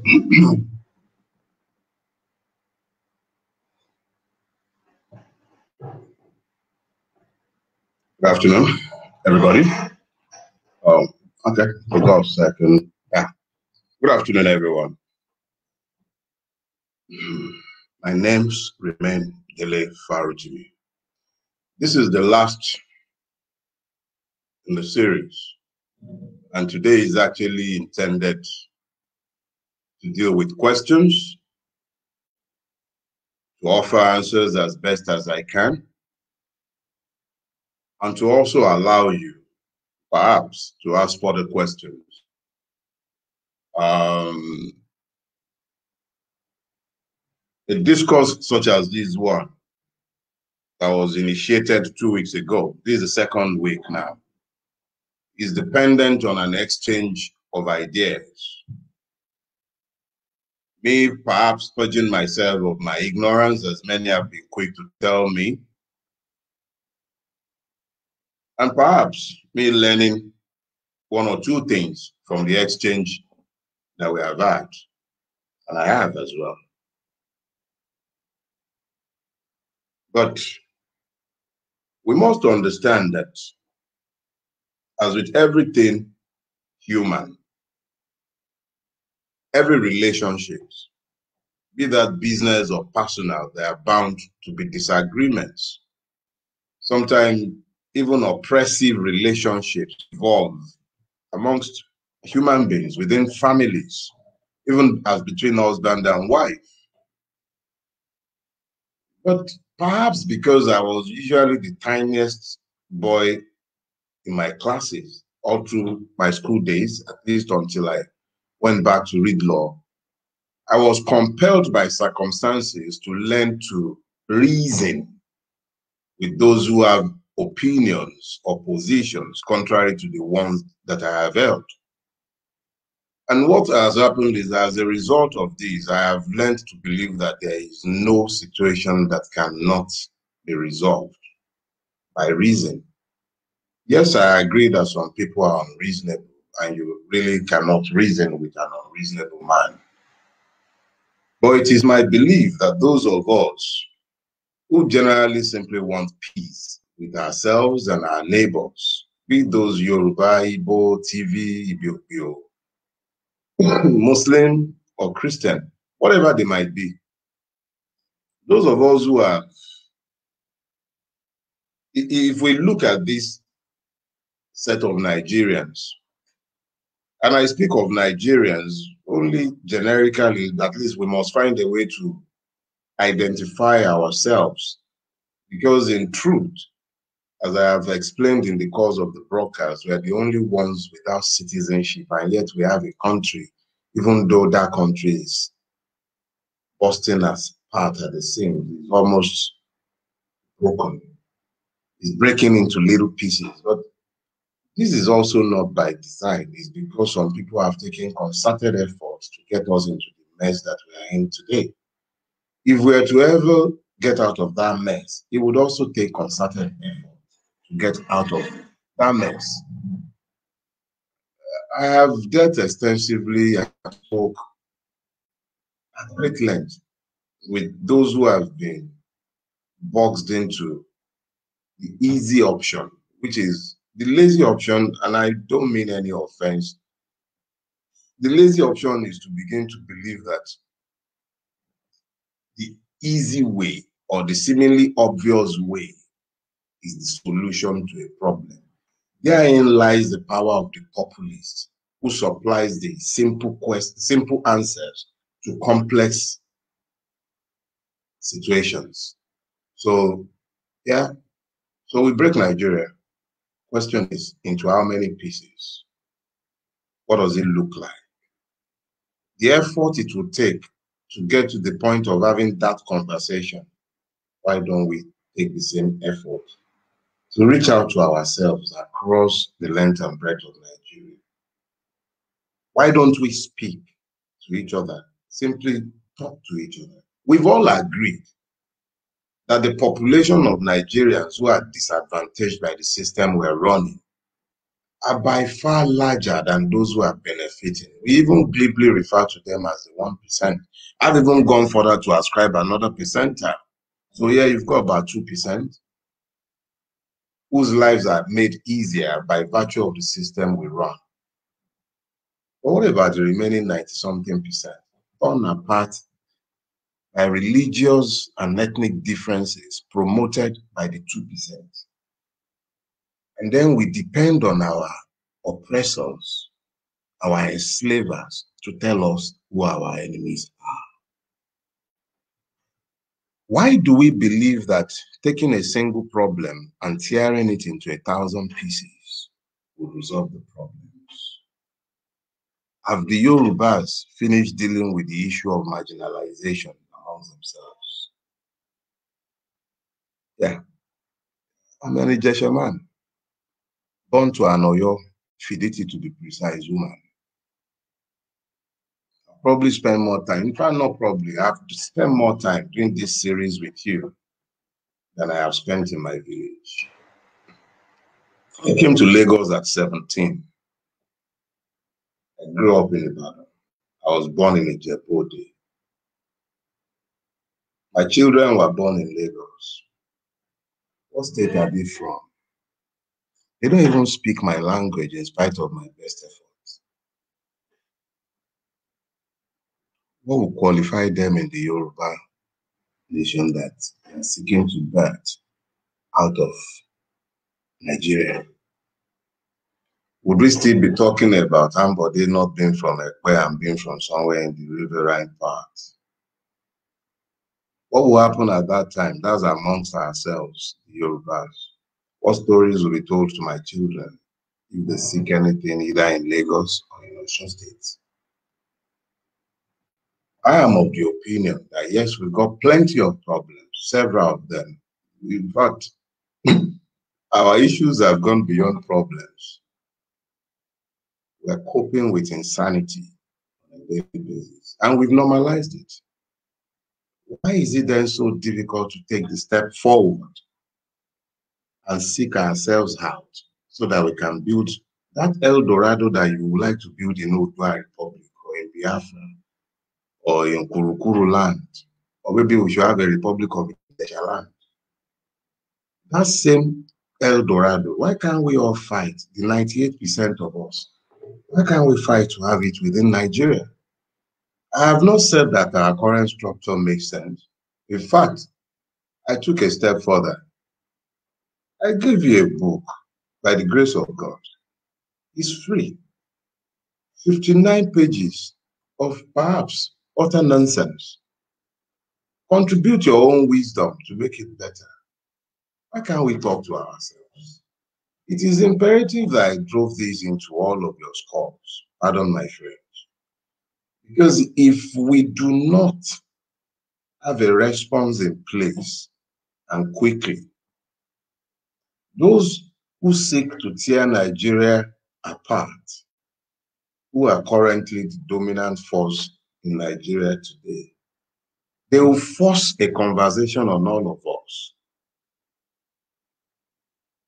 Good afternoon, everybody. Okay, hold on a second. Yeah. Good afternoon, everyone. My names remain Dele Farotimi. This is the last in the series, and today is actually intended to deal with questions, to offer answers as best as I can, and to also allow you, perhaps, to ask further questions. A discourse such as this one that was initiated 2 weeks ago, this is the second week now, is dependent on an exchange of ideas. Me perhaps purging myself of my ignorance, as many have been quick to tell me, and perhaps me learning one or two things from the exchange that we have had, and I have as well. But we must understand that, as with everything human, every relationship, be that business or personal, there are bound to be disagreements. Sometimes even oppressive relationships evolve amongst human beings, within families, even as between husband and wife. But perhaps because I was usually the tiniest boy in my classes all through my school days, at least until I went back to read law, I was compelled by circumstances to learn to reason with those who have opinions or positions contrary to the ones that I have held. And what has happened is, as a result of this, I have learned to believe that there is no situation that cannot be resolved by reason. Yes, I agree that some people are unreasonable, and you really cannot reason with an unreasonable man. But it is my belief that those of us who generally simply want peace with ourselves and our neighbors, be those Yoruba, Igbo, TV, Ibio, Muslim or Christian, whatever they might be, those of us who are, if we look at this set of Nigerians, and I speak of Nigerians only generically, at least we must find a way to identify ourselves, because in truth, as I have explained in the course of the broadcast, we are the only ones without citizenship, and yet we have a country, even though that country is busting us apart at the seams. It's almost broken. It's breaking into little pieces. But this is also not by design. It's because some people have taken concerted efforts to get us into the mess that we are in today. If we are to ever get out of that mess, it would also take concerted effort to get out of that mess. I have dealt extensively and spoke at great length with those who have been boxed into the easy option, which is the lazy option, and I don't mean any offense. The lazy option is to begin to believe that the easy way or the seemingly obvious way is the solution to a problem. Therein lies the power of the populist, who supplies the simple answers to complex situations. So, yeah, so we break Nigeria. Question is, into how many pieces? What does it look like? The effort it will take to get to the point of having that conversation, why don't we take the same effort to reach out to ourselves across the length and breadth of Nigeria? Why don't we speak to each other? Simply talk to each other. We've all agreed that the population of Nigerians who are disadvantaged by the system we're running are by far larger than those who are benefiting. We even glibly refer to them as the 1%. I've even gone further to ascribe another percentile. So here you've got about 2% whose lives are made easier by virtue of the system we run. But what about the remaining 90-something percent? Torn apart by religious and ethnic differences promoted by the 2%. And then we depend on our oppressors, our enslavers, to tell us who our enemies are. Why do we believe that taking a single problem and tearing it into 1,000 pieces will resolve the problems? Have the Yorubas finished dealing with the issue of marginalization amongst themselves? Yeah, I'm an Ijesha man, born to an Oyo, Fidelity to be precise, woman. I'll probably spend more time, in fact, not probably, I have to spend more time doing this series with you than I have spent in my village. I came to Lagos at 17. I grew up in Ibadan. I was born in Ijebu-Ode. My children were born in Lagos. What state are they from? They don't even speak my language in spite of my best efforts. What will qualify them in the Yoruba nation that they are seeking to birth out of Nigeria? Would we still be talking about Ambode not being from Ekpe and being from somewhere in the riverine part? What will happen at that time? That's amongst ourselves, the Yorubas. What stories will be told to my children if they seek anything either in Lagos or in Osun State? I am of the opinion that yes, we've got plenty of problems, several of them. In fact, our issues have gone beyond problems. We're coping with insanity on a daily basis, and we've normalized it. Why is it then so difficult to take the step forward and seek ourselves out so that we can build that El Dorado that you would like to build in Oodua Republic or in Biafra or in Kurukuru land, or maybe we should have a Republic of Ijesha land? That same El Dorado, why can't we all fight, the 98% of us? Why can't we fight to have it within Nigeria? I have not said that our current structure makes sense. In fact, I took a step further. I gave you a book by the grace of God. It's free. 59 pages of perhaps utter nonsense. Contribute your own wisdom to make it better. Why can't we talk to ourselves? It is imperative that I drove this into all of your skulls. Pardon my French. Because if we do not have a response in place and quickly, those who seek to tear Nigeria apart, who are currently the dominant force in Nigeria today, they will force a conversation on all of us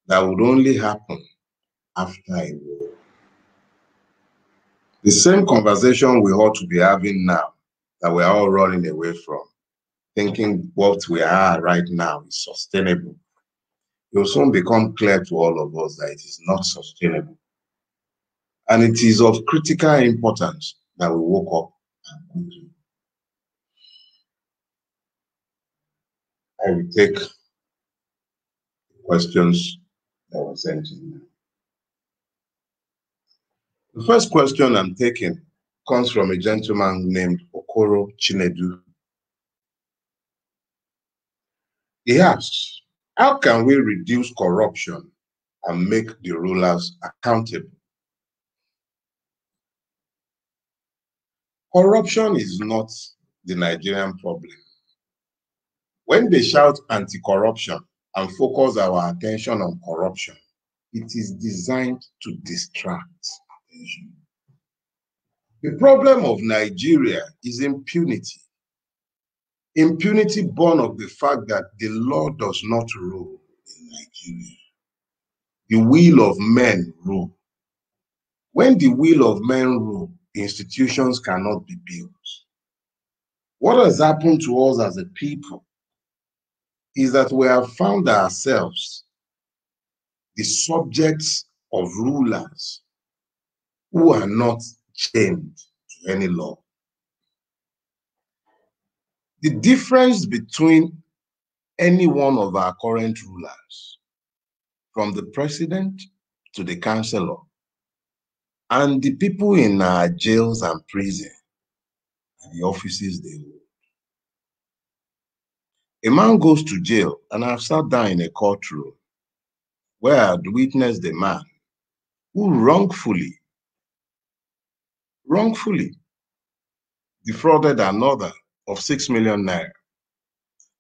that would only happen after a war. The same conversation we ought to be having now that we're all running away from, thinking what we are right now is sustainable. It will soon become clear to all of us that it is not sustainable. And it is of critical importance that we woke up and quickly. I will take questions that were sent to me. The first question I'm taking comes from a gentleman named Okoro Chinedu. He asks, how can we reduce corruption and make the rulers accountable? Corruption is not the Nigerian problem. When they shout anti-corruption and focus our attention on corruption, it is designed to distract attention. The problem of Nigeria is impunity. Impunity born of the fact that the law does not rule in Nigeria. The will of men rule. When the will of men rule, institutions cannot be built. What has happened to us as a people is that we have found ourselves the subjects of rulers who are not chained to any law. The difference between any one of our current rulers, from the president to the councillor, and the people in our jails and prisons and the offices they hold. A man goes to jail, and I've sat down in a courtroom where I had witnessed a man who wrongfully defrauded another of 6 million naira.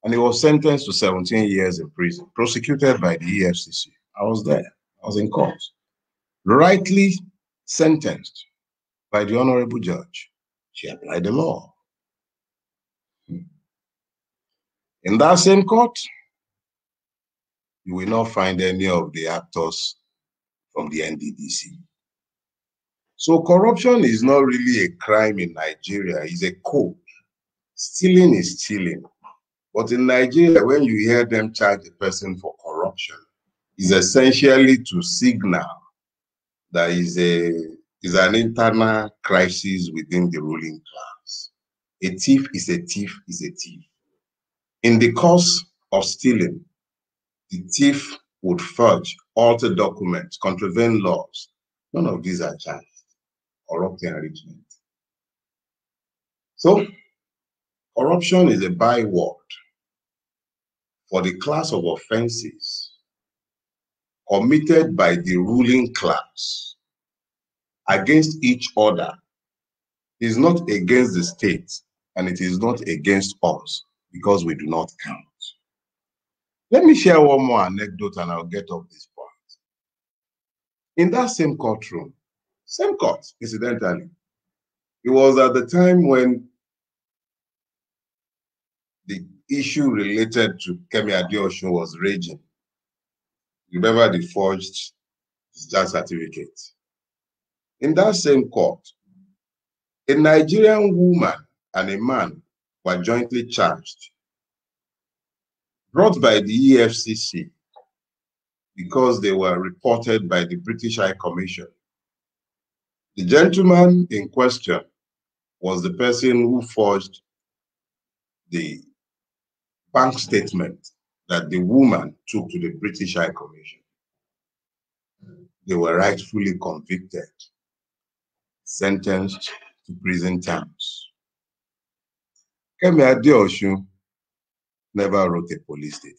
And he was sentenced to 17 years in prison, prosecuted by the EFCC. I was there. I was in court. Rightly sentenced by the honorable judge. She applied the law. In that same court, you will not find any of the actors from the NDDC. So corruption is not really a crime in Nigeria. It's a code. Stealing is stealing. But in Nigeria, when you hear them charge a person for corruption, it's essentially to signal that is an internal crisis within the ruling class. A thief is a thief is a thief. In the course of stealing, the thief would forge, alter documents, contravene laws. None of these are charged. Corrupt enrichment. So, corruption is a byword for the class of offenses committed by the ruling class against each other. It is not against the state, and it is not against us, because we do not count. Let me share one more anecdote and I'll get off this point. In that same courtroom, same court, incidentally, it was at the time when the issue related to Kemi Adeosun was raging. Remember the forged discharge certificate. In that same court, a Nigerian woman and a man were jointly charged, brought by the EFCC because they were reported by the British High Commission. The gentleman in question was the person who forged the bank statement that the woman took to the British High Commission. They were rightfully convicted, sentenced to prison terms. Kemi Adeosun never wrote a police statement.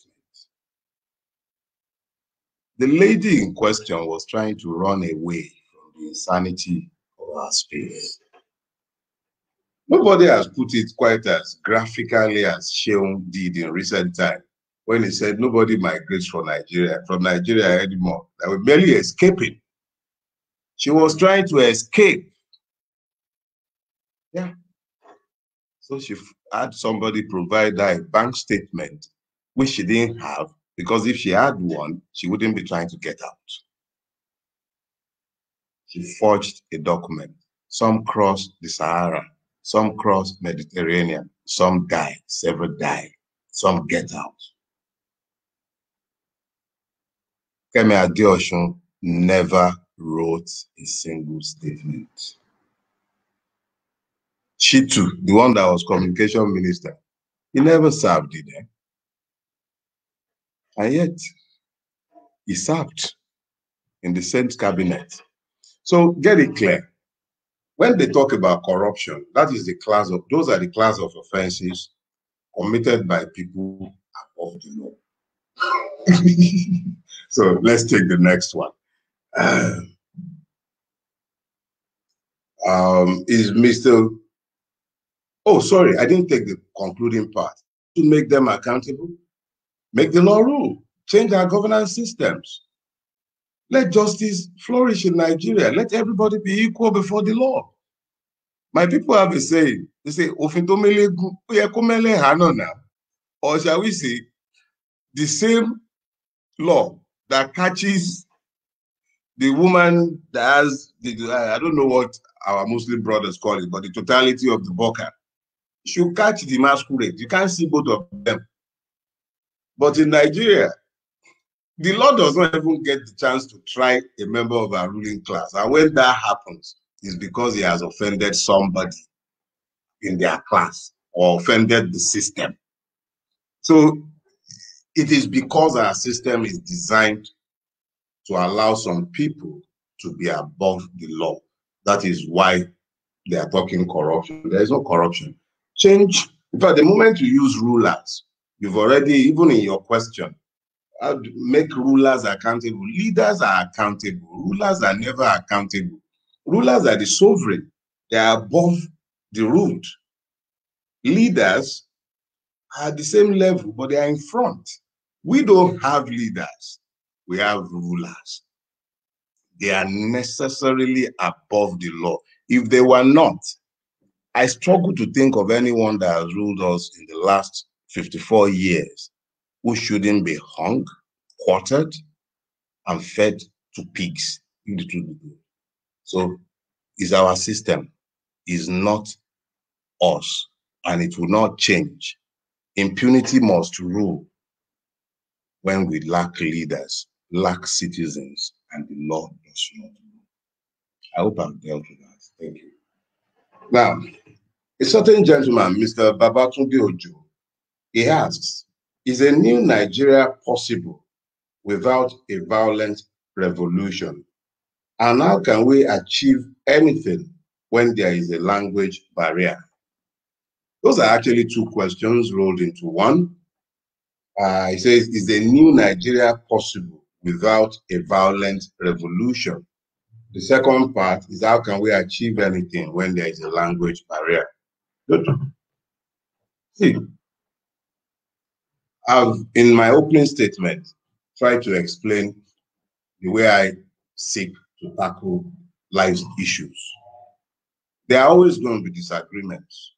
The lady in question was trying to run away from the insanity of our space. Nobody has put it quite as graphically as Sheung did in recent time when he said nobody migrates from Nigeria anymore. They were merely escaping. She was trying to escape. Yeah. So she had somebody provide her a bank statement, which she didn't have, because if she had one, she wouldn't be trying to get out. She forged a document. Some crossed the Sahara, some crossed Mediterranean, some died, several died, some get out. Kemi Adeosun never wrote a single statement. She too, the one that was communication minister, he never served it there. And yet, he served in the same cabinet. So get it clear. When they talk about corruption, those are the class of offenses committed by people above the law. So let's take the next one. Is Mr. Oh, sorry, I didn't take the concluding part. To make them accountable, make the law rule, change our governance systems. Let justice flourish in Nigeria. Let everybody be equal before the law. My people have a saying. They say, or shall we say, the same law that catches the woman that has, I don't know what our Muslim brothers call it, but the totality of the burqa, should catch the masquerade. You can't see both of them. But in Nigeria, the law does not even get the chance to try a member of our ruling class. And when that happens, it's because he has offended somebody in their class or offended the system. So it is because our system is designed to allow some people to be above the law. That is why they are talking corruption. There is no corruption. Change, in fact, the moment you use rulers, you've already, even in your question, make rulers accountable. Leaders are accountable. Rulers are never accountable. Rulers are the sovereign. They are above the ruled. Leaders are at the same level, but they are in front. We don't have leaders. We have rulers. They are necessarily above the law. If they were not, I struggle to think of anyone that has ruled us in the last 54 years who shouldn't be hung, quartered, and fed to pigs. So it's our system, is not us, and it will not change. Impunity must rule when we lack leaders, lack citizens, and the law does not rule. I hope I've dealt with that. Thank you. Now, a certain gentleman, Mr. Babatunde Ojo, he asks, is a new Nigeria possible without a violent revolution? And how can we achieve anything when there is a language barrier? Those are actually two questions rolled into one. He says, is a new Nigeria possible without a violent revolution? The second part is, how can we achieve anything when there is a language barrier? Good. See, I've, in my opening statement, tried to explain the way I seek to tackle life's issues. There are always going to be disagreements.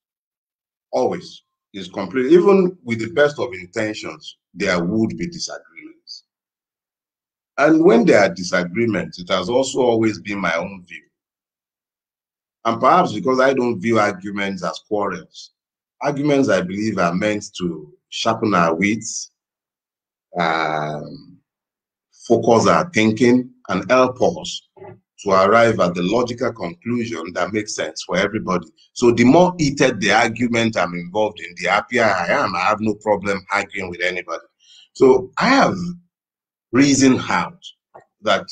Always. It's complete. Even with the best of intentions, there would be disagreements. And when there are disagreements, it has also always been my own view. And perhaps because I don't view arguments as quarrels, arguments, I believe, are meant to sharpen our wits, focus our thinking, and help us to arrive at the logical conclusion that makes sense for everybody. So the more heated the argument I'm involved in, the happier I am. I have no problem arguing with anybody. So I have reasoned out that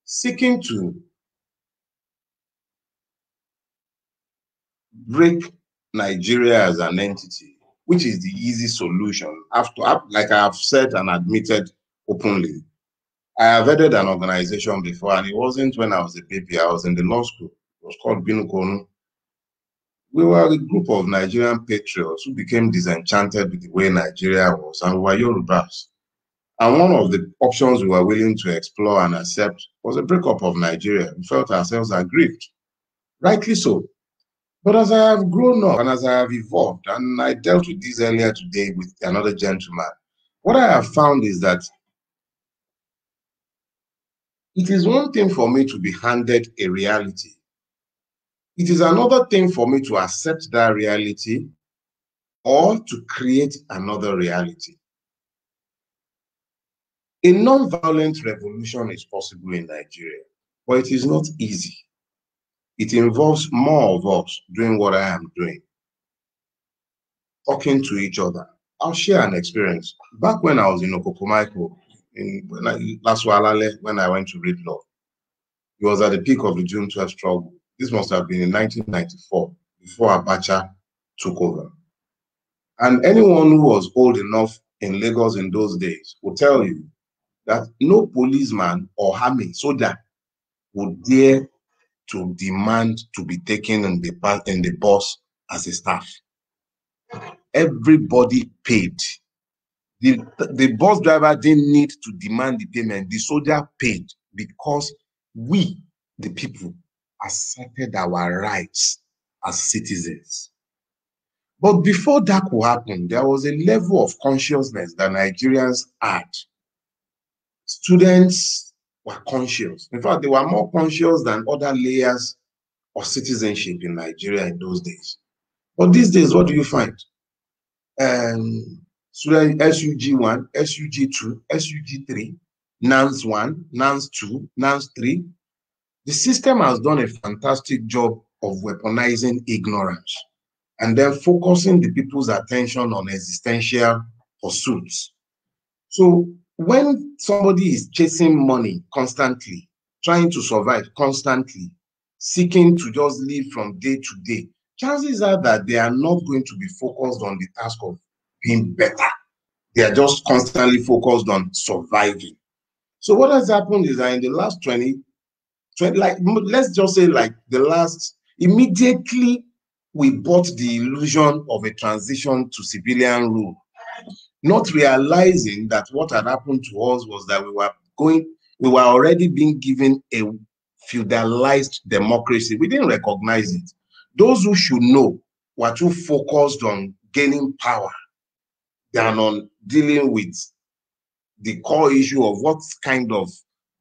seeking to break Nigeria as an entity, which is the easy solution, after, like I have said and admitted openly, I have headed an organization before, and it wasn't when I was a baby. I was in the law school. It was called Binukonu. We were a group of Nigerian patriots who became disenchanted with the way Nigeria was, and we were Yorubas. And one of the options we were willing to explore and accept was a breakup of Nigeria. We felt ourselves aggrieved, rightly so. But as I have grown up and as I have evolved, and I dealt with this earlier today with another gentleman, what I have found is that it is one thing for me to be handed a reality. It is another thing for me to accept that reality or to create another reality. A non-violent revolution is possible in Nigeria, but it is not easy. It involves more of us doing what I am doing, talking to each other. I'll share an experience. Back when I was in Okokomaiko, when I went to read law, it was at the peak of the June 12 struggle. This must have been in 1994, before Abacha took over. And anyone who was old enough in Lagos in those days will tell you that no policeman or army soldier would dare to demand to be taken in the bus as a staff. Everybody paid. The bus driver didn't need to demand the payment. The soldier paid because we, the people, asserted our rights as citizens. But before that could happen, there was a level of consciousness that Nigerians had. Students were conscious. In fact, they were more conscious than other layers of citizenship in Nigeria in those days. But these days, what do you find? SUG1, SUG2, SUG3, NANS 1, NANS 2, NANS 3. The system has done a fantastic job of weaponizing ignorance and then focusing the people's attention on existential pursuits. So when somebody is chasing money constantly, trying to survive constantly, seeking to just live from day to day, chances are that they are not going to be focused on the task of being better. They are just constantly focused on surviving. So what has happened is that in the last 20, like, let's just say like the last, immediately we bought the illusion of a transition to civilian rule, not realizing that what had happened to us was that we were already being given a feudalized democracy. We didn't recognize it. Those who should know were too focused on gaining power than on dealing with the core issue of what kind of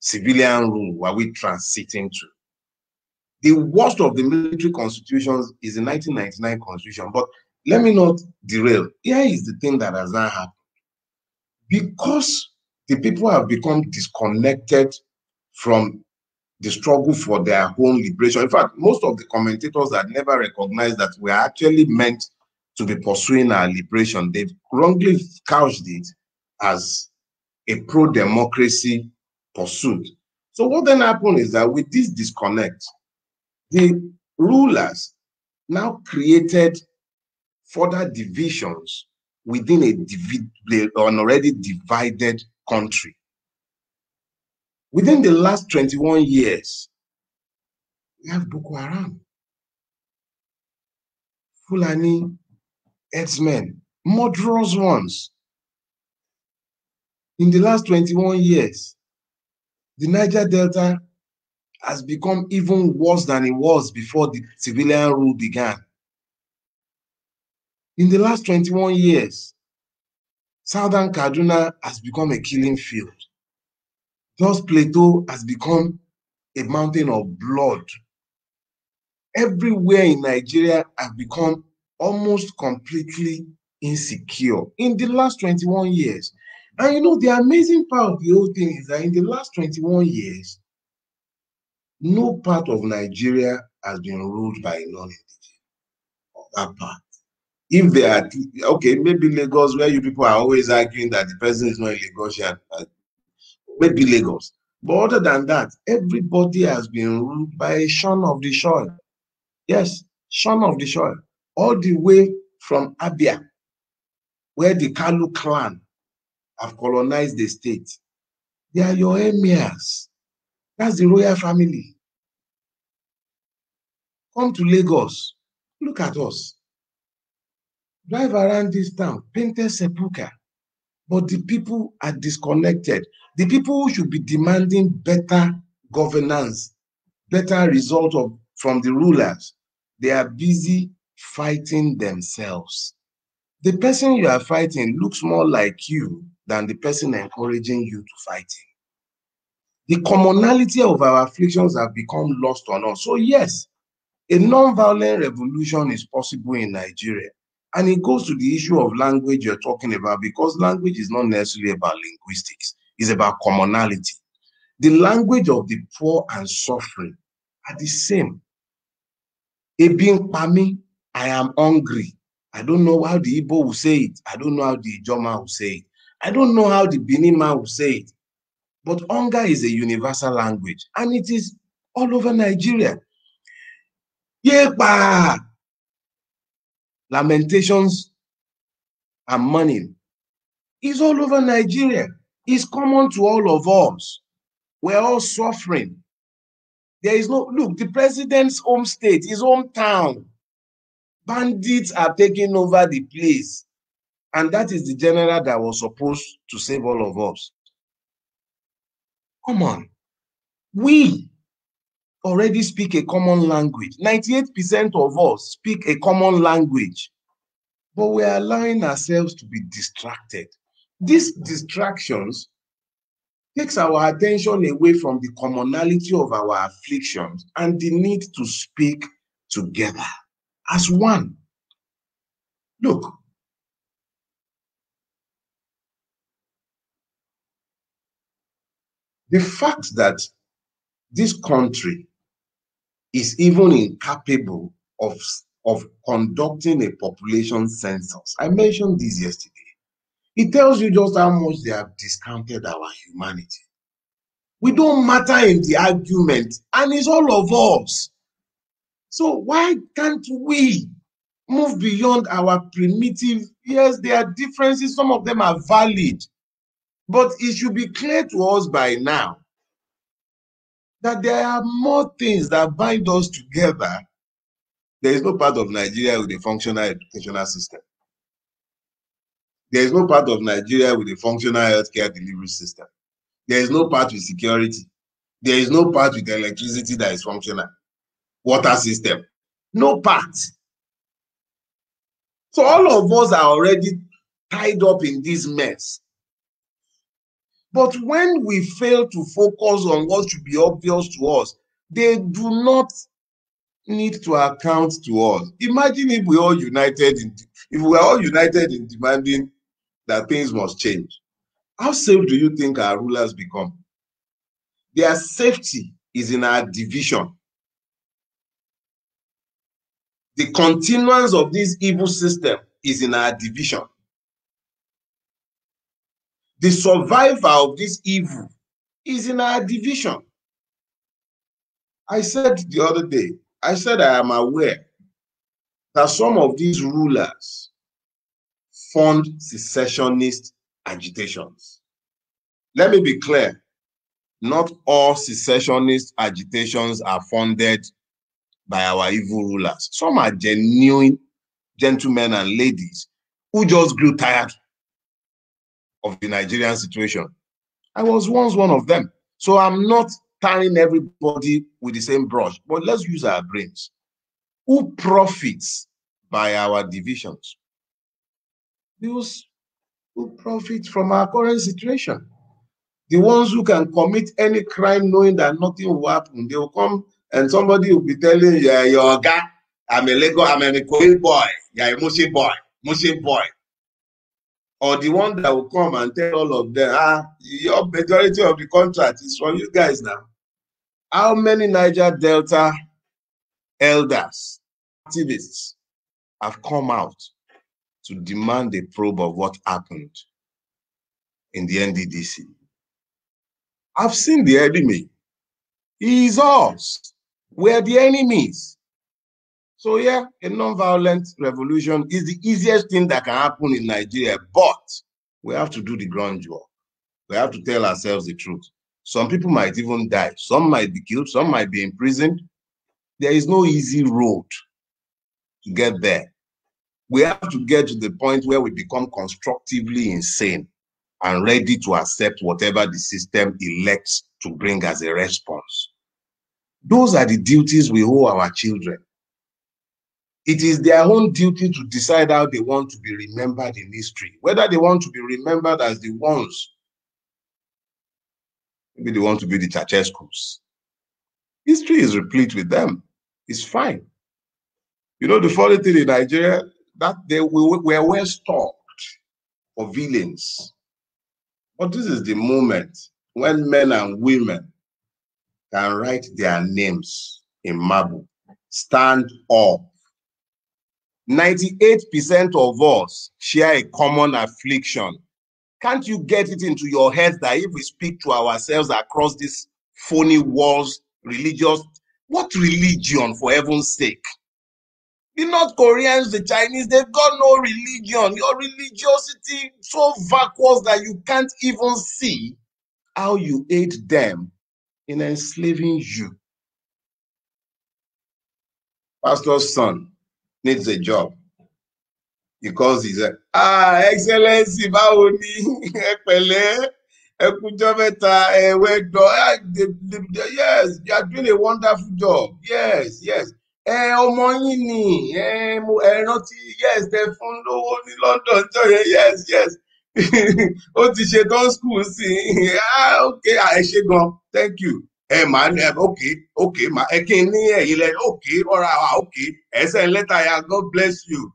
civilian rule were we transiting to. The worst of the military constitutions is the 1999 constitution. But let me not derail. Here is the thing that has now happened. Because the people have become disconnected from the struggle for their own liberation. In fact, most of the commentators that never recognized that we are actually meant to be pursuing our liberation, they've wrongly couched it as a pro-democracy pursuit. So what then happened is that with this disconnect, the rulers now created further divisions within an already divided country. Within the last 21 years, we have Boko Haram, Fulani herdsmen, murderous ones. In the last 21 years, the Niger Delta has become even worse than it was before the civilian rule began. In the last 21 years, Southern Kaduna has become a killing field. Jos Plateau has become a mountain of blood. Everywhere in Nigeria has become almost completely insecure in the last 21 years. And you know, the amazing part of the whole thing is that in the last 21 years, no part of Nigeria has been ruled by a non-indigenous of that part. If they are, okay, maybe Lagos, where you people are always arguing that the president is not a Lagosian, maybe Lagos. But other than that, everybody has been ruled by a son of the soil. Yes, son of the soil. All the way from Abia, where the Kalu clan have colonized the state. They are your emirs. That's the royal family. Come to Lagos. Look at us. Drive around this town, painted sepulchre. But the people are disconnected. The people who should be demanding better governance, better result from the rulers, they are busy fighting themselves. The person you are fighting looks more like you than the person encouraging you to fight him. The commonality of our afflictions have become lost on us. So yes, a non-violent revolution is possible in Nigeria. And it goes to the issue of language you're talking about, because language is not necessarily about linguistics. It's about commonality. The language of the poor and suffering are the same. Ebing Pami, I am hungry. I don't know how the Igbo will say it. I don't know how the Ijoma will say it. I don't know how the Benin man will say it. But hunger is a universal language, and it is all over Nigeria. Yepa! Lamentations and mourning is all over Nigeria. It's common to all of us. We're all suffering. There is no, look, the president's home state, his hometown, bandits are taking over the place. And that is the general that was supposed to save all of us. Come on. We already speak a common language. 98% of us speak a common language. But we are allowing ourselves to be distracted. These distractions takes our attention away from the commonality of our afflictions and the need to speak together as one. Look, the fact that this country is even incapable of conducting a population census. I mentioned this yesterday. It tells you just how much they have discounted our humanity. We don't matter in the argument, and it's all of us. So why can't we move beyond our primitive? Yes, there are differences. Some of them are valid, but it should be clear to us by now that there are more things that bind us together. There is no part of Nigeria with a functional educational system. There is no part of Nigeria with a functional healthcare delivery system. There is no part with security. There is no part with electricity that is functional. Water system. No part. So all of us are already tied up in this mess. But when we fail to focus on what should be obvious to us, they do not need to account to us. Imagine if we were all united in demanding that things must change. How safe do you think our rulers become? Their safety is in our division. The continuance of this evil system is in our division. The survival of this evil is in our division. I said the other day, I am aware that some of these rulers fund secessionist agitations. Let me be clear. Not all secessionist agitations are funded by our evil rulers. Some are genuine gentlemen and ladies who just grew tired of the Nigerian situation. I was once one of them. So I'm not tarring everybody with the same brush, but let's use our brains. Who profits by our divisions? Those who profit from our current situation. The ones who can commit any crime knowing that nothing will happen, they will come and somebody will be telling you, yeah, your guy, I'm a Ikoyi boy, you're a Mushin boy. Or the one that will come and tell all of them, your majority of the contract is from you guys now. How many Niger Delta elders, activists have come out to demand a probe of what happened in the NDDC? I've seen the enemy. He is us. We're the enemies. So yeah, a non-violent revolution is the easiest thing that can happen in Nigeria, but we have to do the groundwork. We have to tell ourselves the truth. Some people might even die. Some might be killed. Some might be imprisoned. There is no easy road to get there. We have to get to the point where we become constructively insane and ready to accept whatever the system elects to bring as a response. Those are the duties we owe our children. It is their own duty to decide how they want to be remembered in history, whether they want to be remembered as the ones, maybe they want to be the Ceausescus. History is replete with them. It's fine. You know, the funny thing in Nigeria, that they were well stocked for villains. But this is the moment when men and women can write their names in marble. Stand up. 98% of us share a common affliction. Can't you get it into your head that if we speak to ourselves across these phony walls, religious, what religion, for heaven's sake? The North Koreans, the Chinese, they've got no religion. Your religiosity so vacuous that you can't even see how you aid them in enslaving you. Pastor's son needs a job because he's Excellency, báwo ni, ẹ pẹ̀lẹ́, ẹ kújọ́ mẹ́ta, yes, you are doing a wonderful job. Yes. Ọmọ yín ni, ẹ rántí, yes, they're from London. Yes. ó ti ṣe tán school sí okay ẹ ṣé gan thank you okay ma ẹ kí n ní ẹ̀yin lẹ okay alright okay ẹ send letter ya God bless you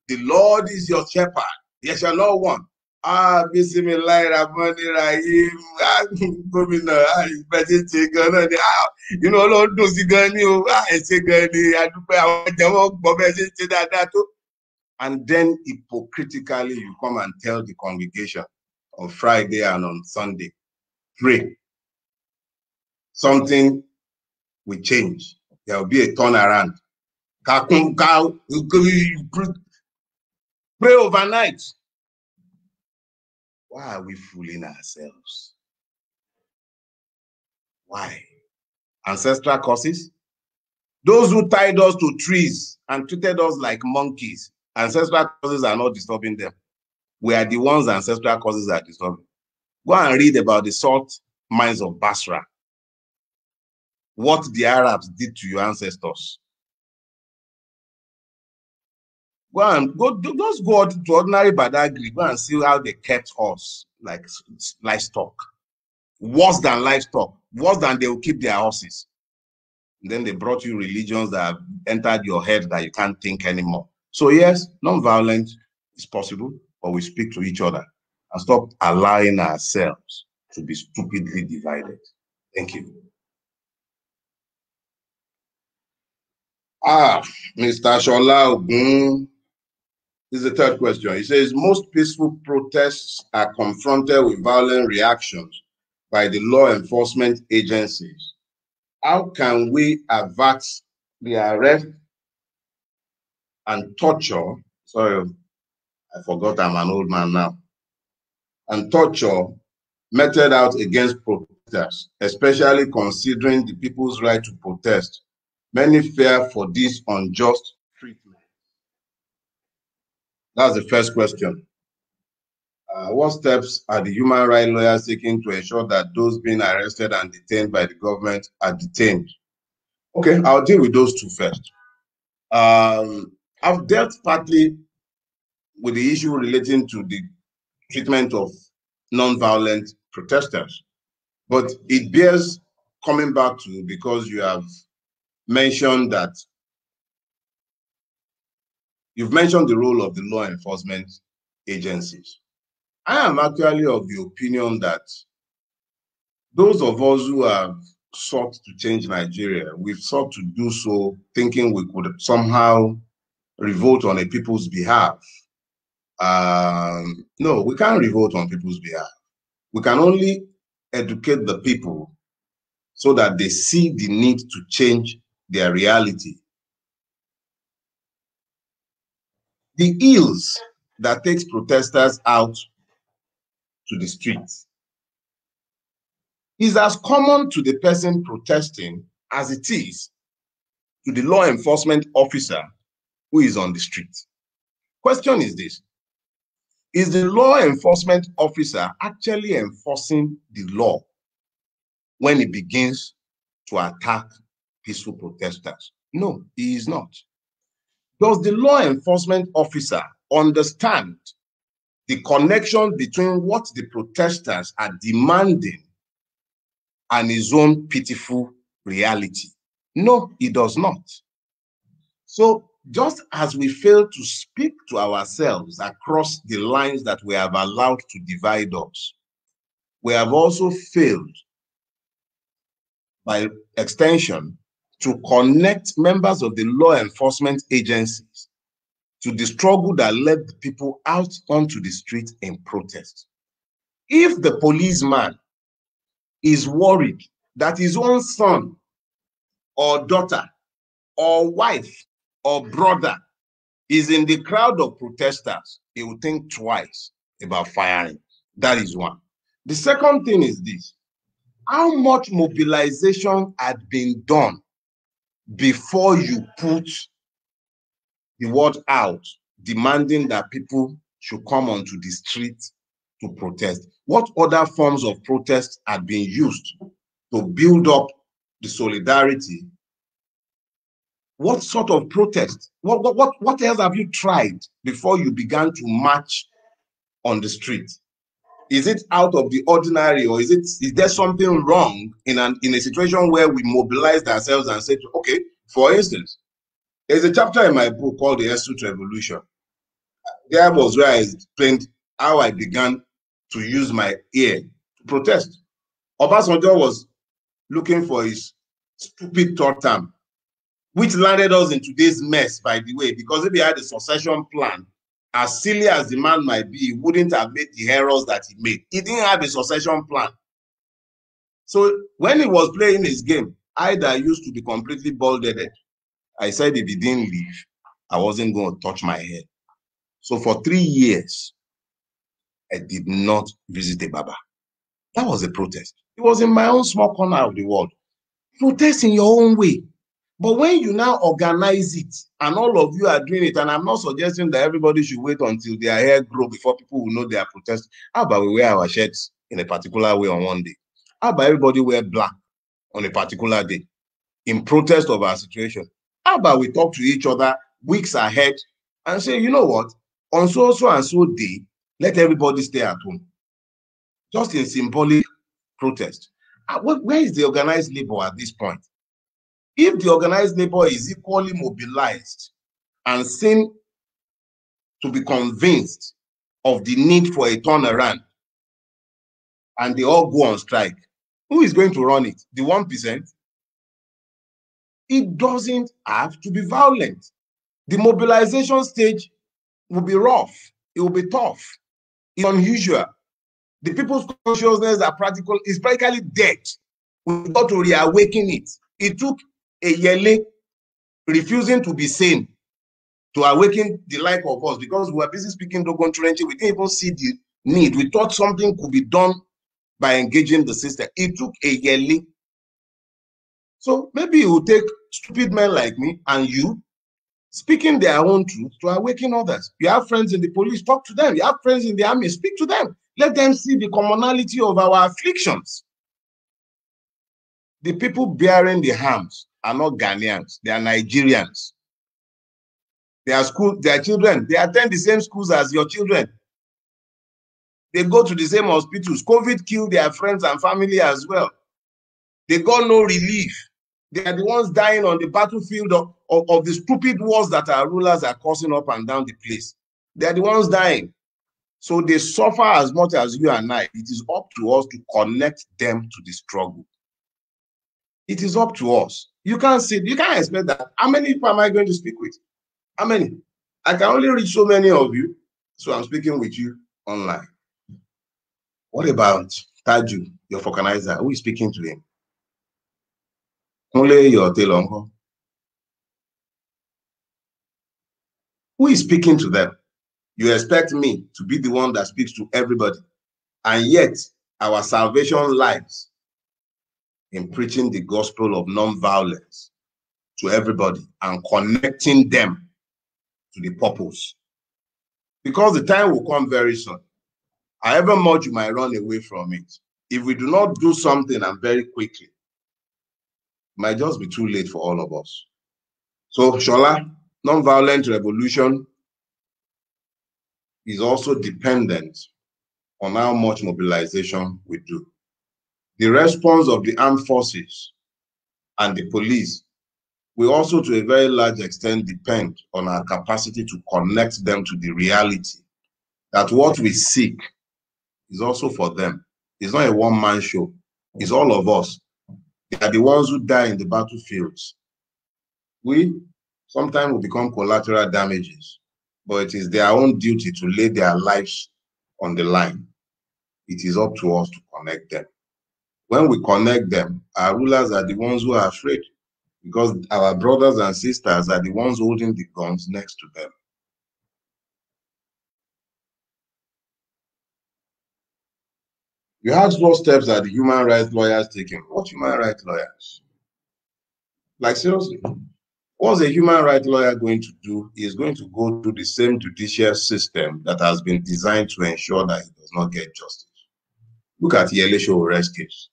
the Lord is your shepherd you shall not want bismillahirrahmanirrahim gómìnà ìgbẹ́sẹ̀ ṣe gan náà ni inú Ọlọ́run dùn sí gan ni o ẹ ṣé gan ni adúpẹ́ àwọn jẹ́wọ́ gbọ́ bẹ́ẹ̀ ṣe ṣe dáadáa tó. And then hypocritically, you come and tell the congregation on Friday and on Sunday, pray. Something will change. There will be a turnaround. Pray overnight. Why are we fooling ourselves? Why? Ancestral causes? Those who tied us to trees and treated us like monkeys, ancestral causes are not disturbing them. We are the ones ancestral causes are disturbing. Go and read about the salt mines of Basra. What the Arabs did to your ancestors. Just go to ordinary Badagry, go and see how they kept us like livestock. Worse than livestock, worse than they will keep their horses. And then they brought you religions that have entered your head that you can't think anymore. So yes, non-violence is possible, but we speak to each other and stop allowing ourselves to be stupidly divided. Thank you. Mr. Shola Ogun, this is the third question. He says, most peaceful protests are confronted with violent reactions by the law enforcement agencies. How can we avert the arrest and torture? Sorry, I forgot I'm an old man now. And torture meted out against protesters, especially considering the people's right to protest. Many fear for this unjust treatment. That's the first question. What steps are the human rights lawyers taking to ensure that those being arrested and detained by the government are detained? Okay, I'll deal with those two first. I've dealt partly with the issue relating to the treatment of non-violent protesters, but it bears coming back to because you have mentioned that you've mentioned the role of the law enforcement agencies. I am actually of the opinion that those of us who have sought to change Nigeria, we've sought to do so thinking we could somehow revolt on a people's behalf. No, we can't revolt on people's behalf. We can only educate the people so that they see the need to change their reality. The ills that takes protesters out to the streets is as common to the person protesting as it is to the law enforcement officer who is on the street. Question is this: is the law enforcement officer actually enforcing the law when he begins to attack peaceful protesters? No, he is not. Does the law enforcement officer understand the connection between what the protesters are demanding and his own pitiful reality? No, he does not. So just as we fail to speak to ourselves across the lines that we have allowed to divide us, we have also failed, by extension, to connect members of the law enforcement agencies to the struggle that led the people out onto the street in protest. If the policeman is worried that his own son or daughter or wife or brother is in the crowd of protesters, he will think twice about firing. That is one. The second thing is this: how much mobilization had been done before you put the word out demanding that people should come onto the street to protest? What other forms of protest had been used to build up the solidarity? What sort of protest? What else have you tried before you began to march on the street? Is it out of the ordinary, or is there something wrong in a situation where we mobilized ourselves and said, okay, for instance, there's a chapter in my book called The Astute Revolution. There was where I explained how I began to use my ear to protest. Obasanjo was looking for his stupid third term, which landed us in today's mess, by the way, because if he had a succession plan, as silly as the man might be, he wouldn't have made the errors that he made. He didn't have a succession plan. So when he was playing his game, I that used to be completely bald-headed, I said if he didn't leave, I wasn't going to touch my head. So for 3 years, I did not visit a Baba. That was a protest. It was in my own small corner of the world. Protest in your own way. But when you now organize it, and all of you are doing it, and I'm not suggesting that everybody should wait until their hair grow before people will know they are protesting. How about we wear our shirts in a particular way on one day? How about everybody wear black on a particular day in protest of our situation? How about we talk to each other weeks ahead and say, you know what, on so and so day, let everybody stay at home. Just in symbolic protest. Where is the organized labor at this point? If the organized labor is equally mobilized and seen to be convinced of the need for a turnaround, and they all go on strike, who is going to run it? The 1%? It doesn't have to be violent. The mobilization stage will be rough. It will be tough. It's unusual. The people's consciousness is practically dead. We've got to reawaken it. It took a Yele refusing to be sane to awaken the like of us, because we were busy speaking Dogon Trench. We didn't even see the need. We thought something could be done by engaging the system. It took a Yele. So maybe it will take stupid men like me and you speaking their own truth to awaken others. You have friends in the police, talk to them. You have friends in the army, speak to them. Let them see the commonality of our afflictions. The people bearing the harms are not Ghanaians, they are Nigerians. Their children, they attend the same schools as your children. They go to the same hospitals. COVID killed their friends and family as well. They got no relief. They are the ones dying on the battlefield of the stupid wars that our rulers are causing up and down the place. They are the ones dying. So they suffer as much as you and I. It is up to us to connect them to the struggle. It is up to us. You can't expect that. How many people am I going to speak with? How many? I can only reach so many of you, so I'm speaking with you online. What about Taju, your organizer? Who is speaking to him? Only your Telongo. Who is speaking to them? You expect me to be the one that speaks to everybody, and yet our salvation lies in preaching the gospel of non-violence to everybody and connecting them to the purpose. Because the time will come very soon. However much you might run away from it, if we do not do something and very quickly, it might just be too late for all of us. So, Shola, non-violent revolution is also dependent on how much mobilization we do. The response of the armed forces and the police will also, to a very large extent, depend on our capacity to connect them to the reality that what we seek is also for them. It's not a one-man show. It's all of us. They are the ones who die in the battlefields. We sometimes will become collateral damages, but it is their own duty to lay their lives on the line. It is up to us to connect them. When we connect them, our rulers are the ones who are afraid, because our brothers and sisters are the ones holding the guns next to them. You ask what steps are the human rights lawyers taking? What human rights lawyers? Like, seriously, what's a human rights lawyer going to do? He is going to go through the same judicial system that has been designed to ensure that he does not get justice. Look at Yele Showore's case.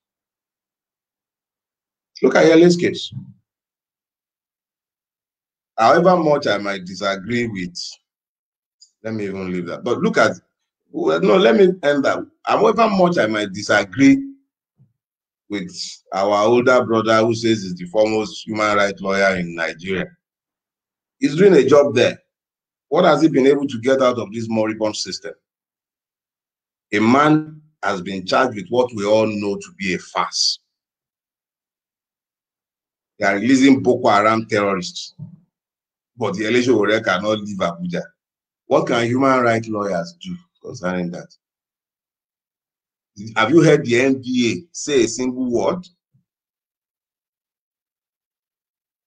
Look at Yele's case. However much I might disagree with, let me even leave that. But look at Well, no, let me end that. However much I might disagree with our older brother who says he's the foremost human rights lawyer in Nigeria, he's doing a job there. What has he been able to get out of this moribund system? A man has been charged with what we all know to be a farce. They are releasing Boko Haram terrorists, but the Elesho cannot leave Abuja. What can human rights lawyers do concerning that? Have you heard the NBA say a single word?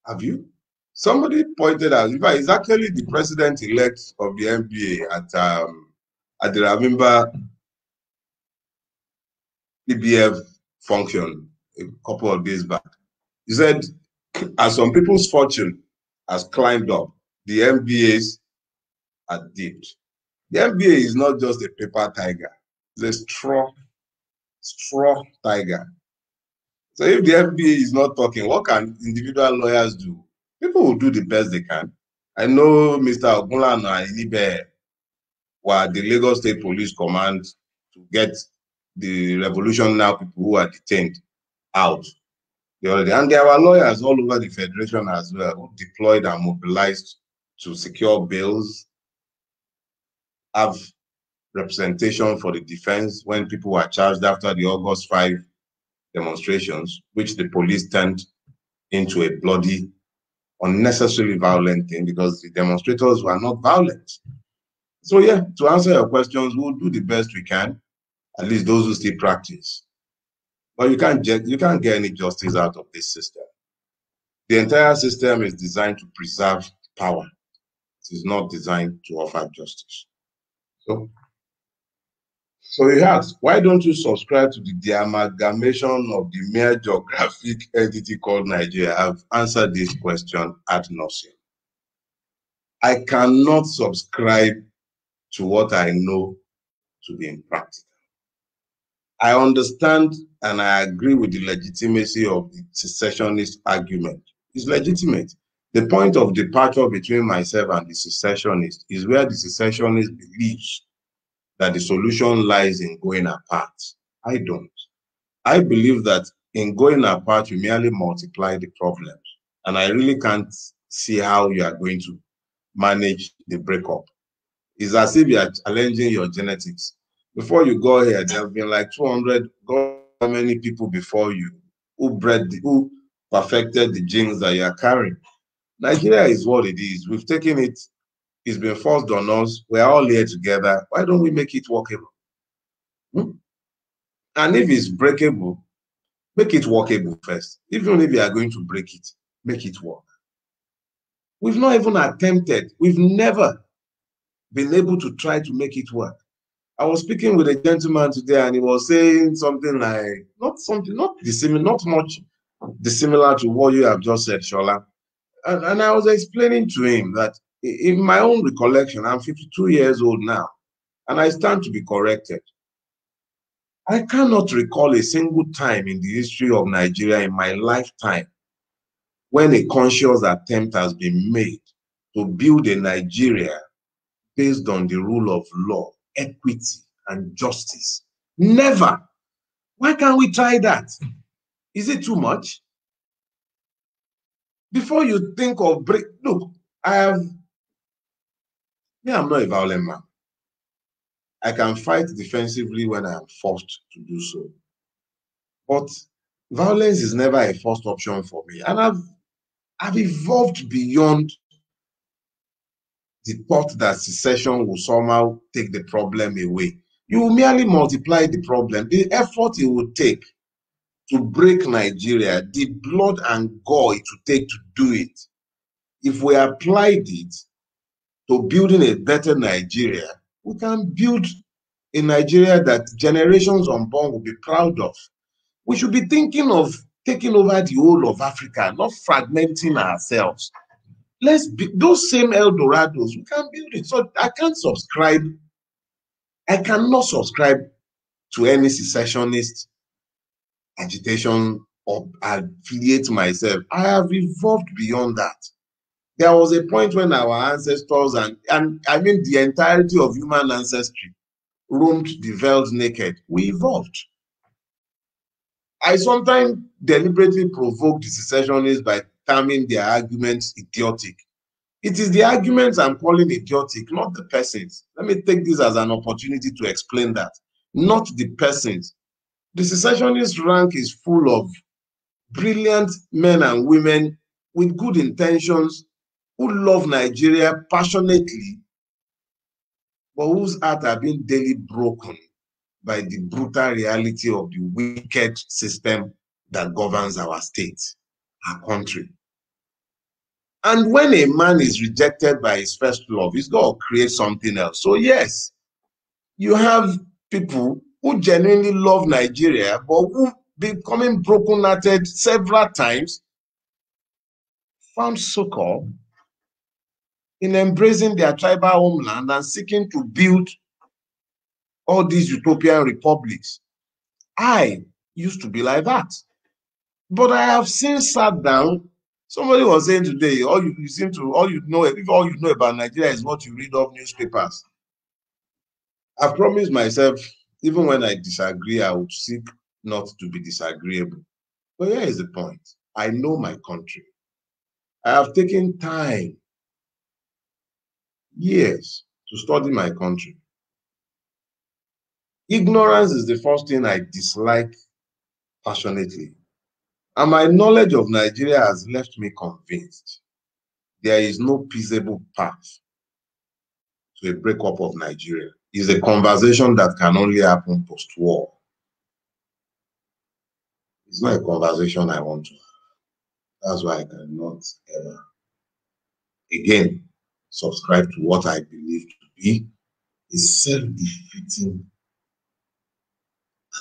Have you? Somebody pointed out, in fact, it's actually the president-elect of the NBA at the Ravimba PBF function a couple of days back. He said, as some people's fortune has climbed up, the NBA's are dipped. The NBA is not just a paper tiger, it's a straw tiger. So if the NBA is not talking, what can individual lawyers do? People will do the best they can. I know Mr. Ogunlana and Inibe were the Lagos State Police Command to get the Revolution Now people who are detained out. And there were lawyers all over the Federation as well who deployed and mobilized to secure bails, have representation for the defense when people were charged after the August 5 demonstrations, which the police turned into a bloody, unnecessarily violent thing because the demonstrators were not violent. So yeah, to answer your questions, we'll do the best we can, at least those who still practice. But you can't get any justice out of this system. The entire system is designed to preserve power. It is not designed to offer justice. So he asks, why don't you subscribe to the amalgamation of the mere geographic entity called Nigeria? I've answered this question ad nauseum. I cannot subscribe to what I know to be impractical. I understand and I agree with the legitimacy of the secessionist argument. It's legitimate. The point of departure between myself and the secessionist is where the secessionist believes that the solution lies in going apart. I don't. I believe that in going apart, you merely multiply the problems. And I really can't see how you are going to manage the breakup. It's as if you are challenging your genetics. Before you go here, there have been like 200, God, how many people before you who perfected the genes that you are carrying. Nigeria is what it is. We've taken it. It's been forced on us. We're all here together. Why don't we make it workable? And if it's breakable, make it workable first. Even if you are going to break it, make it work. We've not even attempted. We've never been able to try to make it work. I was speaking with a gentleman today and he was saying something like, not much dissimilar to what you have just said, Shola. And I was explaining to him that in my own recollection, I'm 52 years old now, and I stand to be corrected. I cannot recall a single time in the history of Nigeria in my lifetime when a conscious attempt has been made to build a Nigeria based on the rule of law, equity, and justice. Never. Why can't we try that? Is it too much? Before you think of look, I'm not a violent man. I can fight defensively when I am forced to do so. But violence is never a first option for me. And I've evolved beyond the thought that secession will somehow take the problem away. You will merely multiply the problem. The effort it will take to break Nigeria, the blood and gore it will take to do it. If we applied it to building a better Nigeria, we can build a Nigeria that generations unborn will be proud of. We should be thinking of taking over the whole of Africa, not fragmenting ourselves. Let's be those same El Dorados, we can build it. So I cannot subscribe to any secessionist agitation or affiliate myself. I have evolved beyond that. There was a point when our ancestors and I mean the entirety of human ancestry roamed the velds naked. We evolved. I sometimes deliberately provoke the secessionists by terming their arguments idiotic. It is the arguments I'm calling idiotic, not the persons. Let me take this as an opportunity to explain that. Not the persons. The secessionist rank is full of brilliant men and women with good intentions who love Nigeria passionately, but whose hearts are being daily broken by the brutal reality of the wicked system that governs our state, our country. And when a man is rejected by his first love, he's got to create something else. So yes, you have people who genuinely love Nigeria, but who becoming broken-hearted several times, found succor in embracing their tribal homeland and seeking to build all these utopian republics. I used to be like that. But I have since sat down. Somebody was saying today, all you know about Nigeria is what you read off newspapers. I promised myself, even when I disagree, I would seek not to be disagreeable. But here is the point. I know my country. I have taken time, years, to study my country. Ignorance is the first thing I dislike passionately. And my knowledge of Nigeria has left me convinced there is no peaceable path to a breakup of Nigeria. It's a conversation that can only happen post-war. It's not a conversation I want to have. That's why I cannot ever, again, subscribe to what I believe to be a self-defeating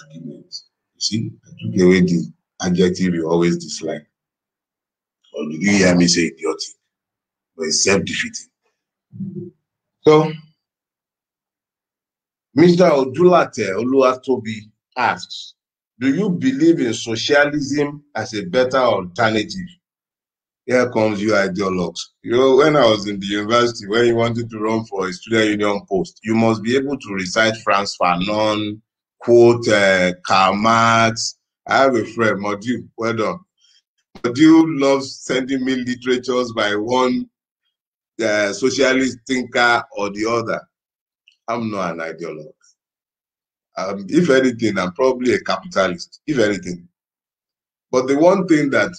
argument. You see, I took away the adjective you always dislike. Or did you hear me say idiotic? But it's self-defeating. So, Mr. Odulate Oluwatobi asks, do you believe in socialism as a better alternative? Here comes you ideologues. You know, when I was in the university, when you wanted to run for a student union post, you must be able to recite Frantz Fanon, quote Karl Marx. I have a friend, Modiu, well done. Modiu loves sending me literatures by one socialist thinker or the other. I'm not an ideologue. If anything, I'm probably a capitalist, if anything. But the one thing that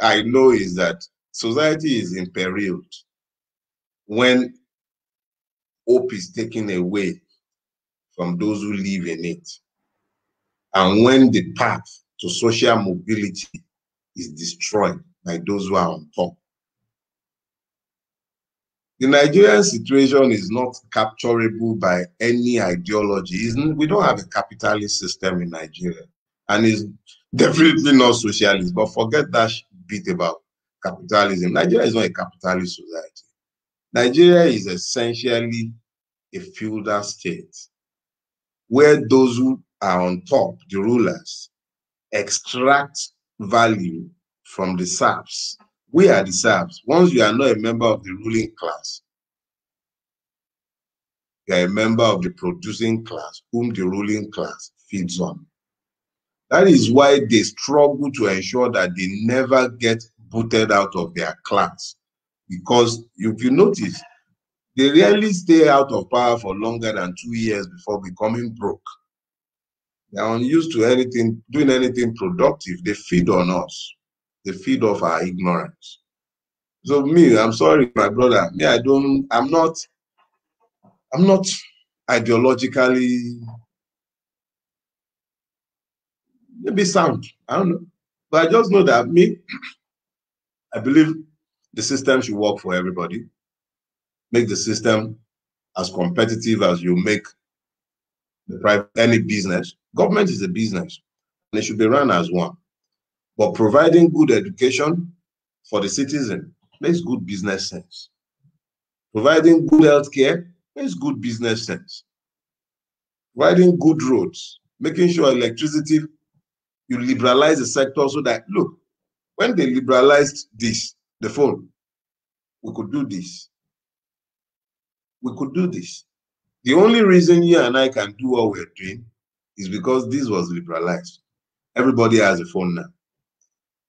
I know is that society is imperiled when hope is taken away from those who live in it, and when the path to social mobility is destroyed by those who are on top. The Nigerian situation is not capturable by any ideology. We don't have a capitalist system in Nigeria, and it's definitely not socialist. But forget that bit about capitalism. Nigeria is not a capitalist society. Nigeria is essentially a feudal state where those who are on top, the rulers, extract value from the serfs. We are the serfs. Once you are not a member of the ruling class, you are a member of the producing class, whom the ruling class feeds on. That is why they struggle to ensure that they never get booted out of their class. Because if you notice, they rarely stay out of power for longer than 2 years before becoming broke. They are unused to anything, doing anything productive. They feed on us. They feed off our ignorance. So me, I'm sorry, my brother. Me, I'm not ideologically maybe sound. I don't know. But I just know that I believe the system should work for everybody. Make the system as competitive as you make any business. Government is a business, and it should be run as one. But providing good education for the citizen makes good business sense. Providing good healthcare makes good business sense. Providing good roads, making sure electricity, you liberalize the sector so that, look, when they liberalized this, the phone, we could do this. We could do this. The only reason you and I can do what we're doing is because this was liberalized. Everybody has a phone now.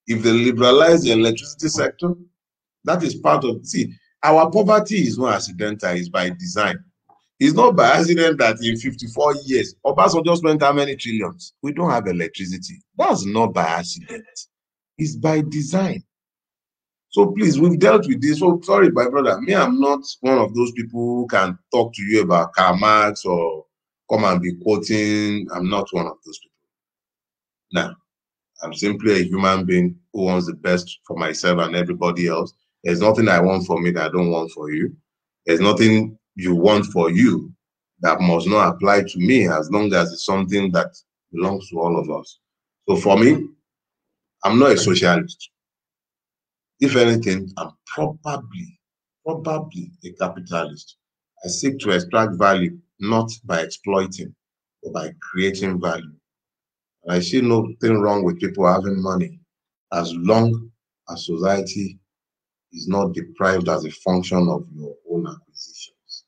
If they liberalize the electricity sector, that is part of, see, our poverty is not accidental, it's by design. It's not by accident that in 54 years, Obasanjo spent how many trillions? We don't have electricity. That's not by accident. It's by design. So please, we've dealt with this. So sorry, my brother. Me, I'm not one of those people who can talk to you about Karl Marx or come and be quoting. I'm not one of those people. Now, I'm simply a human being who wants the best for myself and everybody else. There's nothing I want for me that I don't want for you. There's nothing you want for you that must not apply to me as long as it's something that belongs to all of us. So for me, I'm not a socialist. If anything, I'm probably a capitalist. I seek to extract value, not by exploiting, but by creating value. And I see nothing wrong with people having money as long as society is not deprived as a function of your own acquisitions.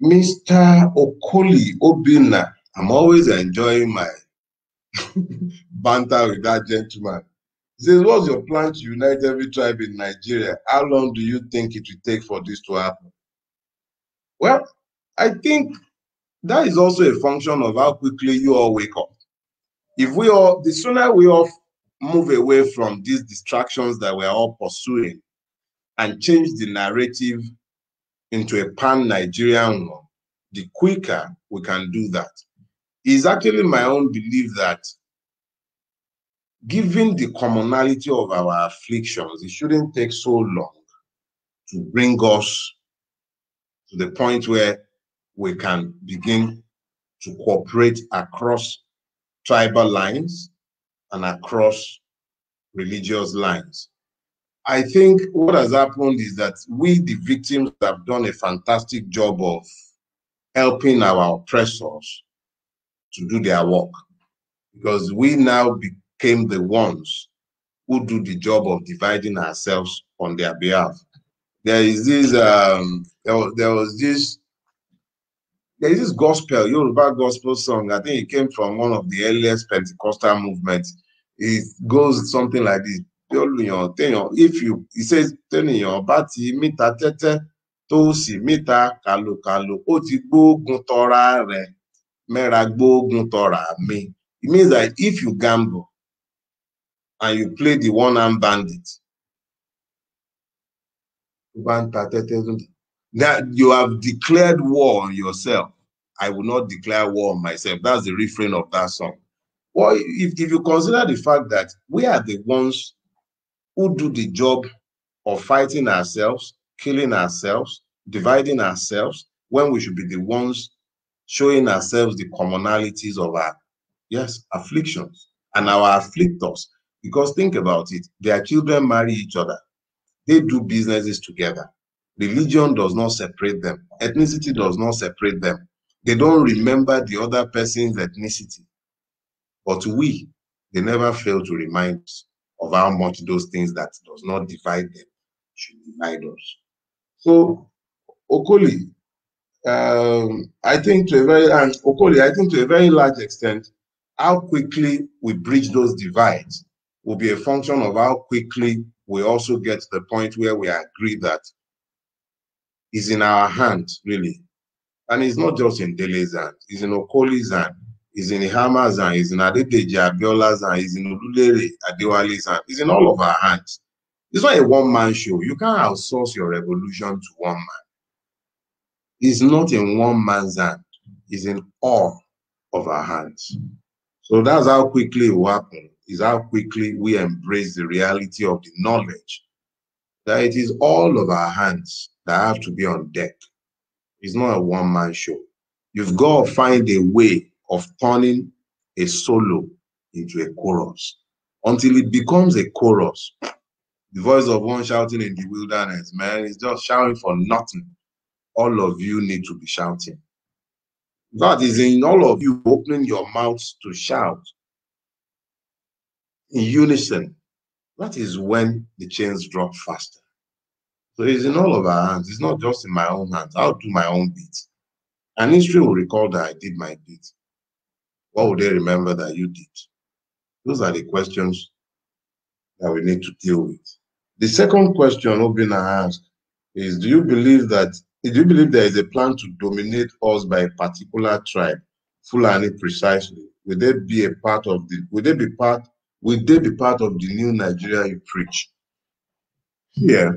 Mr. Okoli Obina, I'm always enjoying my banter with that gentleman. He says, what's your plan to unite every tribe in Nigeria? How long do you think it will take for this to happen? Well, I think that is also a function of how quickly you all wake up. If we all, the sooner we all move away from these distractions that we're all pursuing and change the narrative into a pan-Nigerian one, the quicker we can do that. It's actually my own belief that given the commonality of our afflictions, it shouldn't take so long to bring us to the point where we can begin to cooperate across tribal lines and across religious lines. I think what has happened is that we, the victims, have done a fantastic job of helping our oppressors to do their work, because we now became the ones who do the job of dividing ourselves on their behalf. There is this, there is this gospel, Yoruba gospel song. I think it came from one of the earliest Pentecostal movements. It goes something like this. If you, it says, bati mita tete, tosi mita kalu kalu, oti gbogun tora re, mera gbogun tora me. It means that if you gamble and you play the one-armed bandit, that you have declared war on yourself. I will not declare war on myself. That's the refrain of that song. Well, if you consider the fact that we are the ones who do the job of fighting ourselves, killing ourselves, dividing ourselves, when we should be the ones showing ourselves the commonalities of our, yes, afflictions and our afflictors. Because think about it, their children marry each other. They do businesses together. Religion does not separate them. Ethnicity does not separate them. They don't remember the other person's ethnicity. But we, they never fail to remind us of how much those things that does not divide them should divide us. So, Okoli, I think to a very large extent, how quickly we bridge those divides will be a function of how quickly we also get to the point where we agree that it's in our hands, really. And it's not just in Dele's hand, it's in Okoli's hand, it's in Ihama's hand, it's in Adedeji Abiola's hand, it's in Olulere Adewale's hand, it's in all of our hands. It's not a one-man show. You can't outsource your revolution to one man. It's not in one man's hand, it's in all of our hands. So that's how quickly it will happen, is how quickly we embrace the reality of the knowledge that it is all of our hands that have to be on deck. It's not a one-man show. You've got to find a way of turning a solo into a chorus until it becomes a chorus. The voice of one shouting in the wilderness, man, is just shouting for nothing. All of you need to be shouting. God is in all of you opening your mouths to shout in unison. That is when the chains drop faster. So it's in all of our hands. It's not just in my own hands. I'll do my own bit. And history will recall that I did my bit. What would they remember that you did? Those are the questions that we need to deal with. The second question Obina asked is, do you believe there is a plan to dominate us by a particular tribe, Fulani precisely? Will they be part of the new Nigeria you preach? Yeah.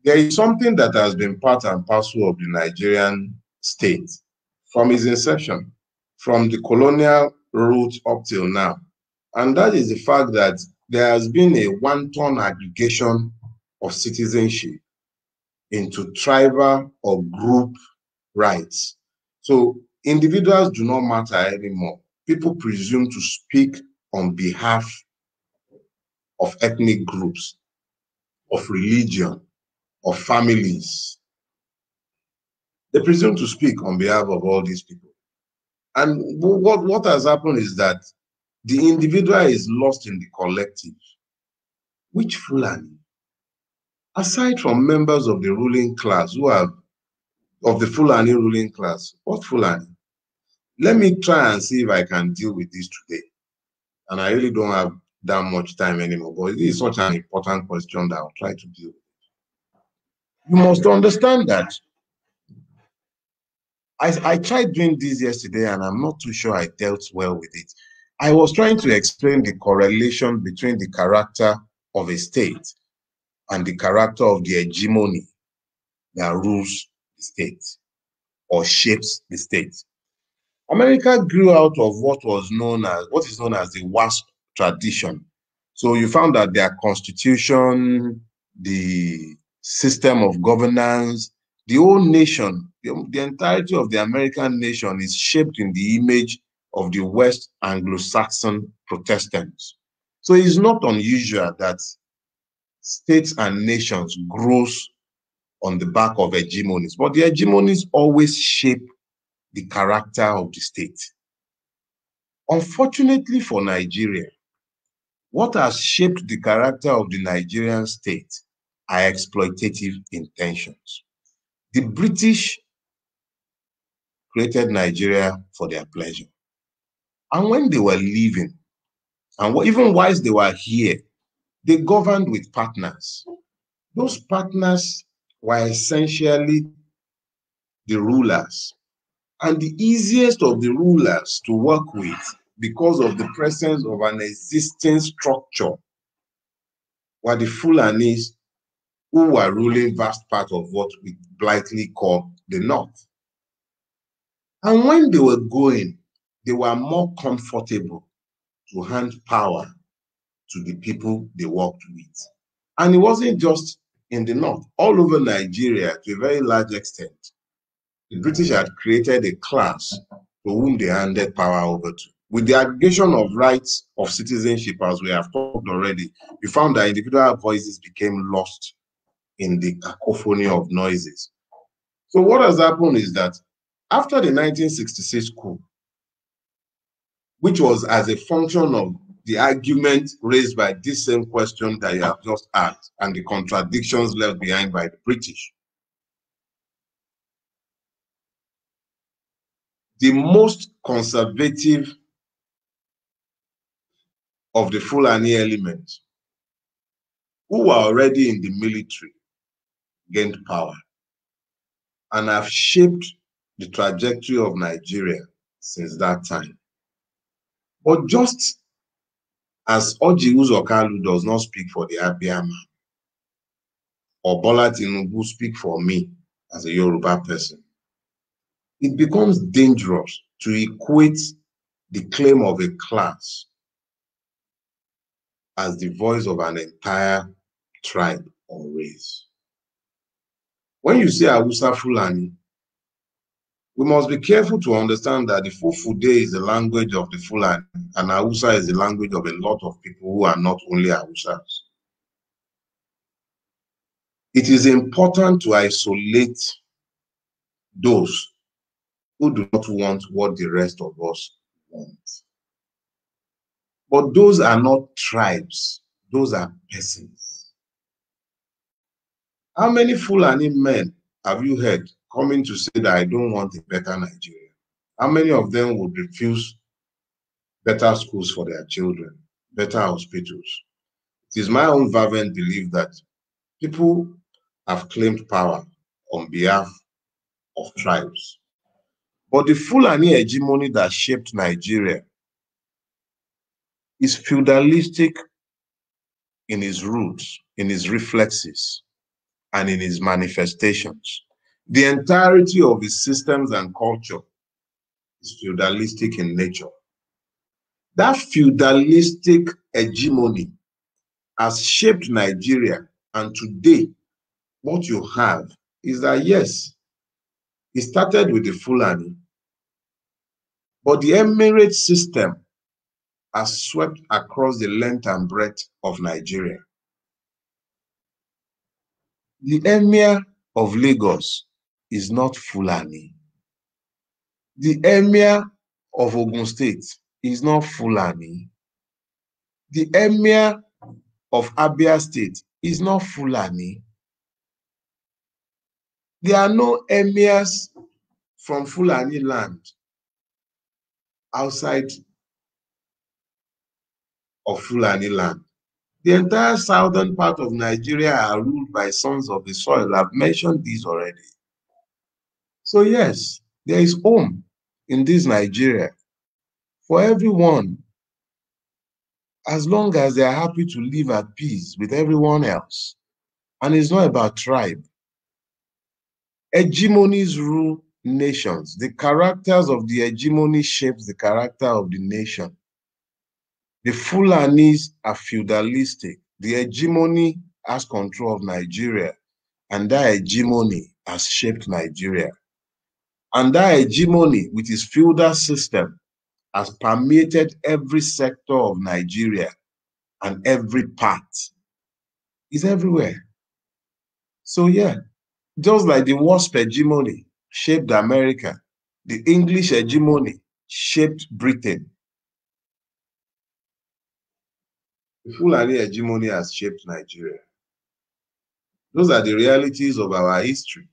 There is something that has been part and parcel of the Nigerian state from its inception, from the colonial roots up till now. And that is the fact that there has been a wanton aggregation of citizenship into tribal or group rights. So individuals do not matter anymore. People presume to speak on behalf of ethnic groups, of religion, of families. They presume to speak on behalf of all these people. And what has happened is that the individual is lost in the collective. Which Fulani? Aside from members of the ruling class of the Fulani ruling class, what Fulani? Let me try and see if I can deal with this today. And I really don't have that much time anymore, but it is such an important question that I'll try to deal with. You must understand that I tried doing this yesterday and I'm not too sure I dealt well with it. I was trying to explain the correlation between the character of a state and the character of the hegemony that rules the state or shapes the state. America grew out of what is known as the WASP tradition. So you found that their constitution, the system of governance, the whole nation, the entirety of the American nation is shaped in the image of the West Anglo-Saxon Protestants. So it's not unusual that states and nations grows on the back of hegemonies, but the hegemonies always shape the character of the state. Unfortunately for Nigeria, what has shaped the character of the Nigerian state are exploitative intentions. The British created Nigeria for their pleasure. And when they were leaving, and even whilst they were here, they governed with partners. Those partners were essentially the rulers. And the easiest of the rulers to work with, because of the presence of an existing structure, were the Fulanis, who were ruling vast part of what we blithely call the North. And when they were going, they were more comfortable to hand power to the people they worked with. And it wasn't just in the North. All over Nigeria, to a very large extent, the British had created a class to whom they handed power over to. With the aggregation of rights of citizenship, as we have talked already, you found that individual voices became lost in the cacophony of noises. So what has happened is that after the 1966 coup, which was as a function of the argument raised by this same question that you have just asked and the contradictions left behind by the British, the most conservative of the Fulani elements, who were already in the military, gained power and have shaped the trajectory of Nigeria since that time. But just as Orji Uzor Kalu does not speak for the Abia man, or Bola Tinubu speak for me as a Yoruba person, it becomes dangerous to equate the claim of a class as the voice of an entire tribe or race. When you say Hausa Fulani, we must be careful to understand that the Fulfude is the language of the Fulani, and Hausa is the language of a lot of people who are not only Hausas. It is important to isolate those who do not want what the rest of us want. But those are not tribes, those are persons. How many Fulani men have you heard coming to say that I don't want a better Nigeria? How many of them would refuse better schools for their children, better hospitals? It is my own fervent belief that people have claimed power on behalf of tribes. But the Fulani hegemony that shaped Nigeria is feudalistic in its roots, in its reflexes, and in its manifestations. The entirety of its systems and culture is feudalistic in nature. That feudalistic hegemony has shaped Nigeria, and today, what you have is that, yes, it started with the Fulani, but the emirate system has swept across the length and breadth of Nigeria. The Emir of Lagos is not Fulani. The Emir of Ogun State is not Fulani. The Emir of Abia State is not Fulani. There are no emirs from Fulani land outside of Fulani land. The entire southern part of Nigeria are ruled by sons of the soil. I've mentioned these already. So yes, there is home in this Nigeria for everyone, as long as they are happy to live at peace with everyone else. And it's not about tribe. Hegemonies rule nations. The characters of the hegemony shapes the character of the nation. The Fulanis are feudalistic. The hegemony has control of Nigeria, and that hegemony has shaped Nigeria. And that hegemony, with its feudal system, has permeated every sector of Nigeria, and every part is everywhere. So yeah, just like the WASP hegemony shaped America, the English hegemony shaped Britain. The Fulani hegemony has shaped Nigeria. Those are the realities of our history.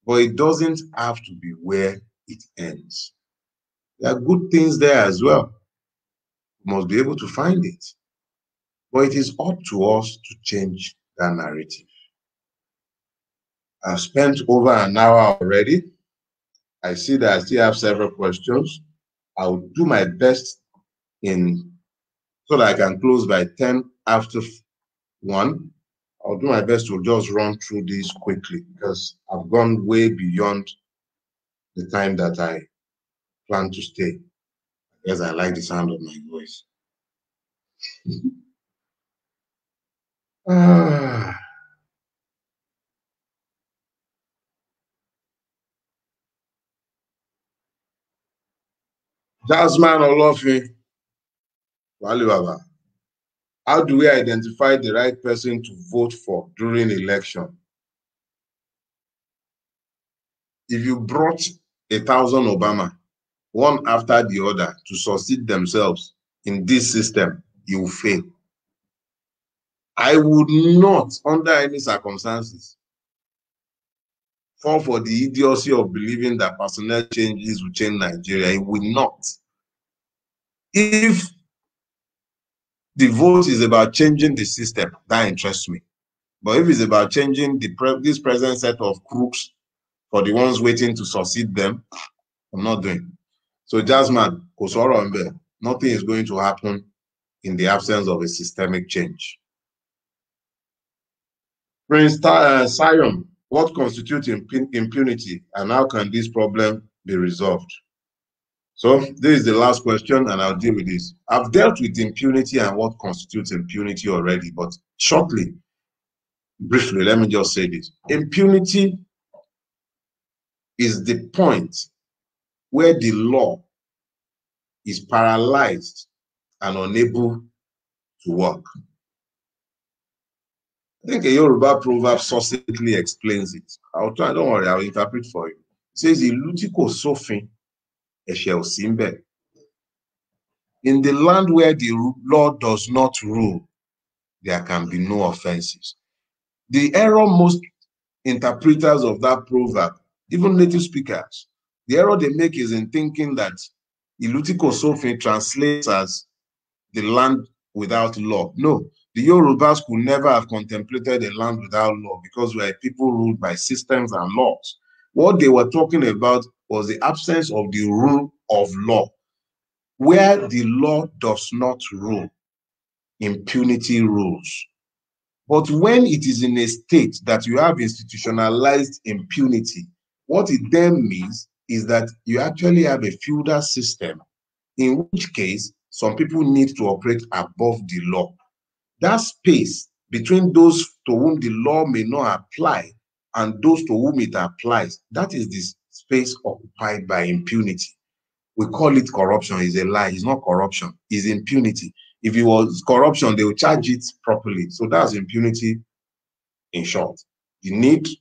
But it doesn't have to be where it ends. There are good things there as well. We must be able to find it. But it is up to us to change that narrative. I've spent over an hour already. I see that I still have several questions. I'll do my best so that I can close by 10 after 1. I'll do my best to just run through these quickly because I've gone way beyond the time that I plan to stay. I guess I like the sound of my voice. Jasmine Olofi, Wali Baba. How do we identify the right person to vote for during election? If you brought 1,000 Obama, one after the other, to succeed themselves in this system, you will fail. I would not, under any circumstances, fall for the idiocy of believing that personnel changes will change Nigeria. It will not. If the vote is about changing the system, that interests me. But if it's about changing this present set of crooks for the ones waiting to succeed them, I'm not doing. So Jasmine, nothing is going to happen in the absence of a systemic change. Prince Sion, what constitutes impunity and how can this problem be resolved? So this is the last question and I'll deal with this. I've dealt with impunity and what constitutes impunity already, but shortly, briefly, let me just say this. Impunity is the point where the law is paralyzed and unable to work. I think a Yoruba proverb succinctly explains it. Don't worry, I'll interpret for you. It says, "Ìlú tí kò sófin, ẹ̀ṣẹ̀ ò sí ńbẹ̀." In the land where the law does not rule, there can be no offenses. The error most interpreters of that proverb, even native speakers, the error they make is in thinking that Ilutiko Sofin translates as the land without law. No, the Yorubas could never have contemplated a land without law because we are people ruled by systems and laws. What they were talking about was the absence of the rule of law. Where the law does not rule, impunity rules. But when it is in a state that you have institutionalized impunity, what it then means is that you actually have a feudal system, in which case some people need to operate above the law. That space between those to whom the law may not apply and those to whom it applies, that is the space occupied by impunity. We call it corruption. It's a lie. It's not corruption. It's impunity. If it was corruption, they will charge it properly. So that's impunity in short. The need to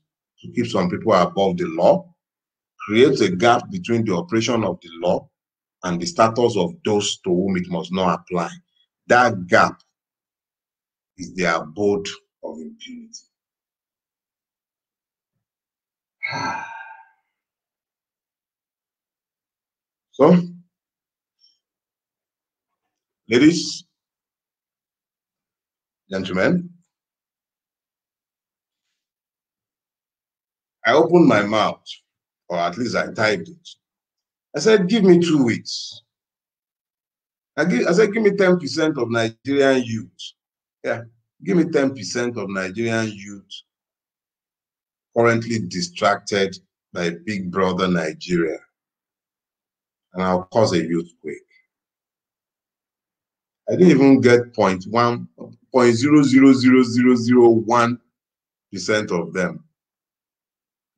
keep some people above the law creates a gap between the operation of the law and the status of those to whom it must not apply. That gap is the abode of impunity. So, ladies, gentlemen, I opened my mouth, or at least I typed it. I said, give me 2 weeks. I said, give me 10% of Nigerian youth. Yeah, give me 10% of Nigerian youth currently distracted by Big Brother Nigeria, and I'll cause a youth quake. I didn't even get 0.0000001% of them.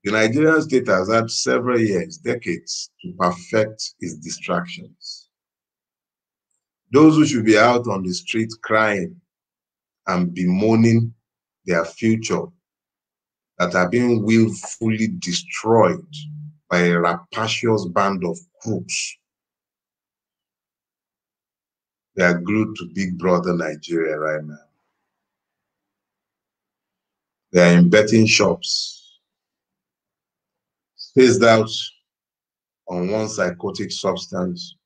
The Nigerian state has had several years, decades, to perfect its distractions. Those who should be out on the street crying and bemoaning their future that are being willfully destroyed by a rapacious band of crooks. They are glued to Big Brother Nigeria right now. They are in betting shops, spaced out on one psychotic substance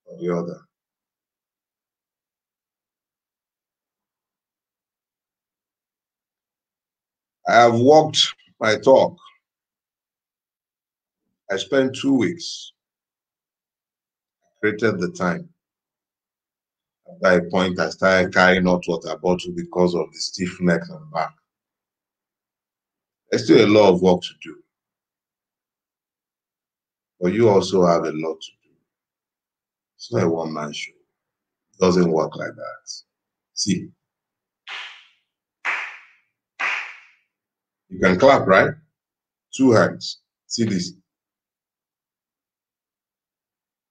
or the other. I have walked my talk. I spent 2 weeks, created the time. At that point, I started carrying hot water bottle because of the stiff neck and back. There's still a lot of work to do. But you also have a lot to do. It's not a one-man show. It doesn't work like that. See, you can clap, right? 2 hands. See this.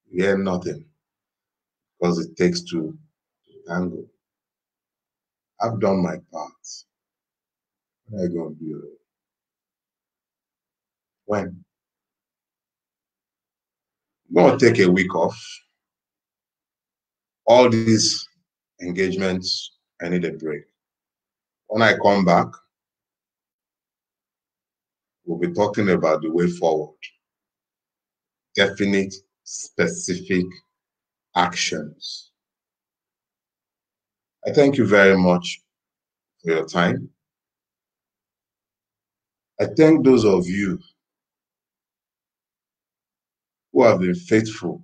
You hear nothing because it takes 2 to tango. I've done my part. What are you going to do? When? I'm going to take a week off. All these engagements, I need a break. When I come back, we'll be talking about the way forward. Definite, specific actions. I thank you very much for your time. I thank those of you who have been faithful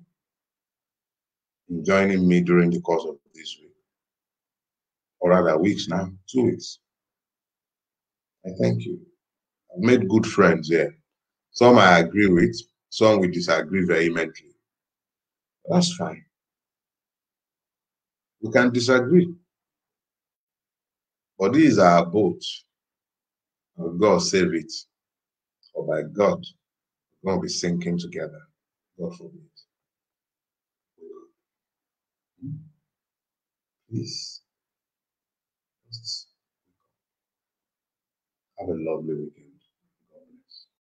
in joining me during the course of this week, or rather weeks now, 2 weeks. I thank you. I've made good friends here. Some I agree with, some we disagree vehemently. That's fine. We can disagree. But this is our boat. God save it. Or by God, we're going to be sinking together. God forbid. Please, have a lovely weekend.